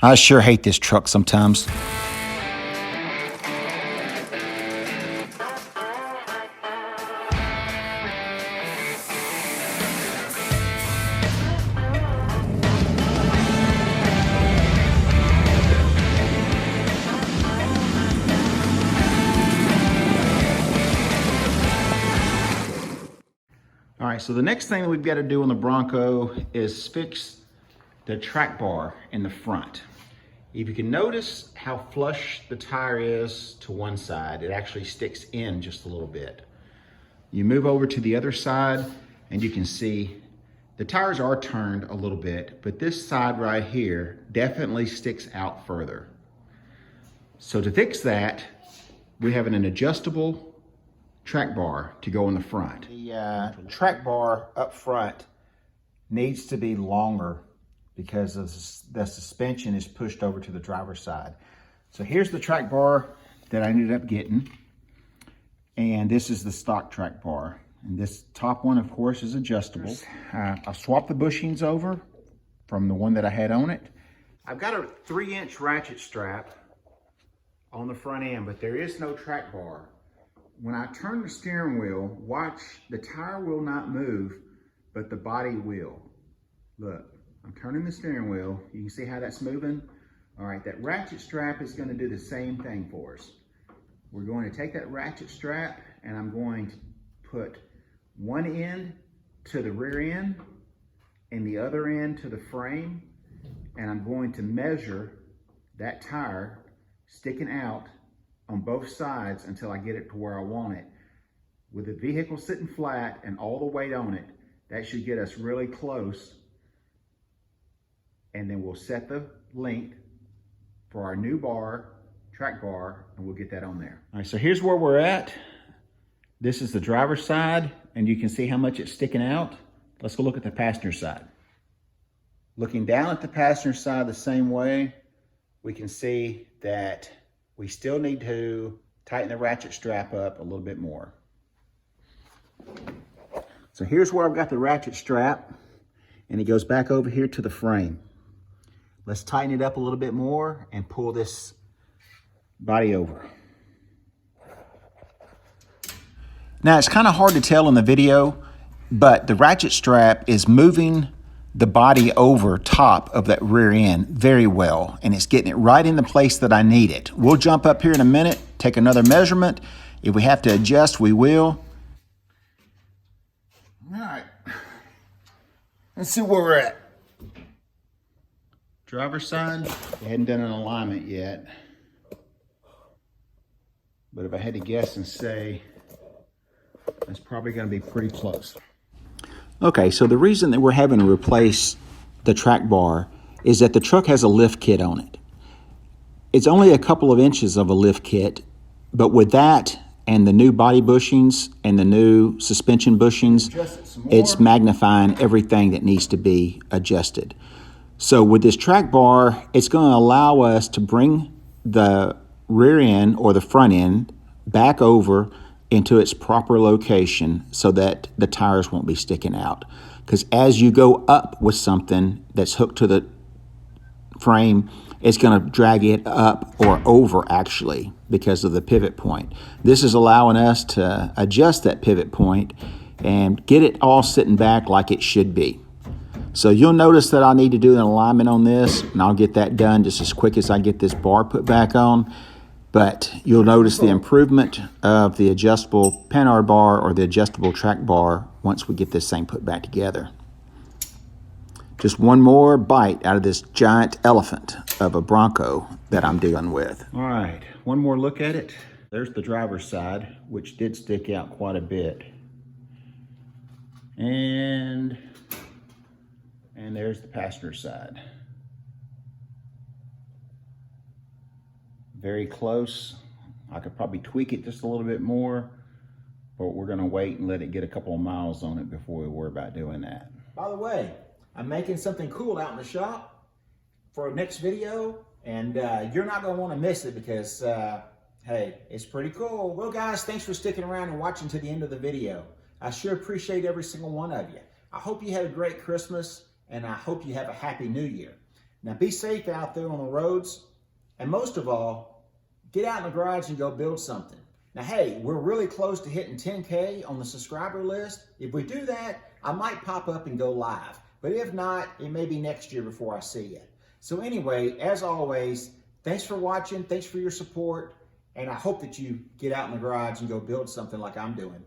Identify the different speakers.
Speaker 1: I sure hate this truck sometimes. All right, so the next thing that we've got to do on the Bronco is fix the track bar in the front. If you can notice how flush the tire is to one side, it actually sticks in just a little bit. You move over to the other side and you can see the tires are turned a little bit, but this side right here definitely sticks out further. So to fix that, we have an adjustable track bar to go in the front. The track bar up front needs to be longer because the suspension is pushed over to the driver's side. So here's the track bar that I ended up getting, and this is the stock track bar. And this top one, of course, is adjustable. I swapped the bushings over from the one that I had on it. I've got a 3-inch ratchet strap on the front end, but there is no track bar. When I turn the steering wheel, watch, the tire will not move, but the body will. Look, I'm turning the steering wheel. You can see how that's moving? All right, that ratchet strap is gonna do the same thing for us. We're going to take that ratchet strap and I'm going to put one end to the rear end and the other end to the frame. And I'm going to measure that tire sticking out on both sides until I get it to where I want it. With the vehicle sitting flat and all the weight on it, that should get us really close. And then we'll set the length for our new bar, track bar, and we'll get that on there. All right, so here's where we're at. This is the driver's side, and you can see how much it's sticking out. Let's go look at the passenger side. Looking down at the passenger side the same way, we can see that we still need to tighten the ratchet strap up a little bit more. So here's where I've got the ratchet strap, and it goes back over here to the frame. Let's tighten it up a little bit more and pull this body over. Now it's kind of hard to tell in the video, but the ratchet strap is moving the body over top of that rear end very well, and it's getting it right in the place that I need it. We'll jump up here in a minute, take another measurement. If we have to adjust, we will. All right, let's see where we're at. Driver's side, we hadn't done an alignment yet, but if I had to guess and say, that's probably gonna be pretty close. Okay, so the reason that we're having to replace the track bar is that the truck has a lift kit on it. It's only a couple of inches of a lift kit, but with that and the new body bushings and the new suspension bushings, it's magnifying everything that needs to be adjusted. So with this track bar, it's going to allow us to bring the rear end or the front end back over into its proper location so that the tires won't be sticking out. Because as you go up with something that's hooked to the frame, it's going to drag it up or over actually because of the pivot point. This is allowing us to adjust that pivot point and get it all sitting back like it should be. So you'll notice that I need to do an alignment on this, and I'll get that done just as quick as I get this bar put back on. But you'll notice the improvement of the adjustable Panhard bar or the adjustable track bar once we get this thing put back together. Just one more bite out of this giant elephant of a Bronco that I'm dealing with. All right, one more look at it. There's the driver's side, which did stick out quite a bit. And there's the passenger side. Very close. I could probably tweak it just a little bit more, but we're gonna wait and let it get a couple of miles on it before we worry about doing that. By the way, I'm making something cool out in the shop for our next video, and you're not gonna wanna miss it because, hey, it's pretty cool. Well guys, thanks for sticking around and watching to the end of the video. I sure appreciate every single one of you. I hope you had a great Christmas, and I hope you have a happy New Year. Now be safe out there on the roads, and most of all, get out in the garage and go build something. Now, hey, we're really close to hitting 10K on the subscriber list. If we do that, I might pop up and go live. But if not, it may be next year before I see you. So anyway, as always, thanks for watching. Thanks for your support. And I hope that you get out in the garage and go build something like I'm doing.